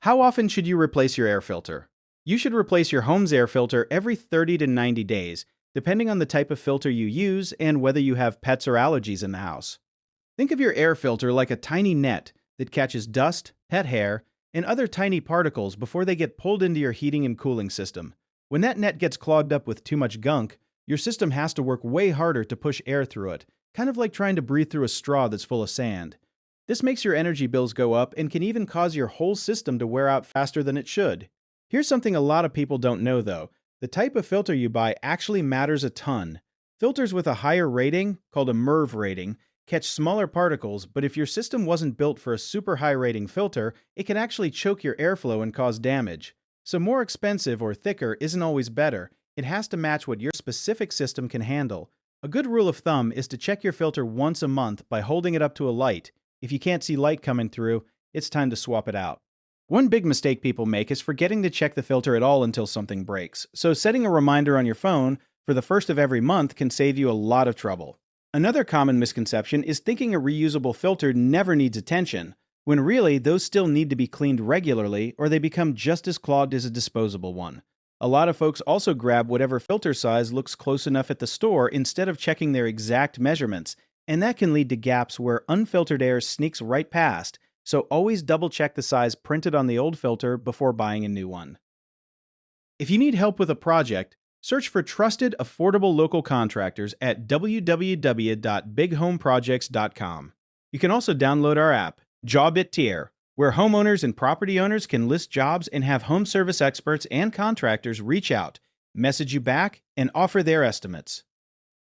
How often should you replace your air filter? You should replace your home's air filter every 30 to 90 days, depending on the type of filter you use and whether you have pets or allergies in the house. Think of your air filter like a tiny net that catches dust, pet hair, and other tiny particles before they get pulled into your heating and cooling system. When that net gets clogged up with too much gunk, your system has to work way harder to push air through it, kind of like trying to breathe through a straw that's full of sand. This makes your energy bills go up and can even cause your whole system to wear out faster than it should. Here's something a lot of people don't know though. The type of filter you buy actually matters a ton. Filters with a higher rating, called a MERV rating, catch smaller particles, but if your system wasn't built for a super high rating filter, it can actually choke your airflow and cause damage. So more expensive or thicker isn't always better. It has to match what your specific system can handle. A good rule of thumb is to check your filter once a month by holding it up to a light. If you can't see light coming through, it's time to swap it out. One big mistake people make is forgetting to check the filter at all until something breaks, so setting a reminder on your phone for the first of every month can save you a lot of trouble. Another common misconception is thinking a reusable filter never needs attention, when really those still need to be cleaned regularly or they become just as clogged as a disposable one. A lot of folks also grab whatever filter size looks close enough at the store instead of checking their exact measurements, and that can lead to gaps where unfiltered air sneaks right past, so always double check the size printed on the old filter before buying a new one. If you need help with a project, search for trusted, affordable local contractors at www.bighomeprojects.com. You can also download our app, Job It Tier, where homeowners and property owners can list jobs and have home service experts and contractors reach out, message you back, and offer their estimates.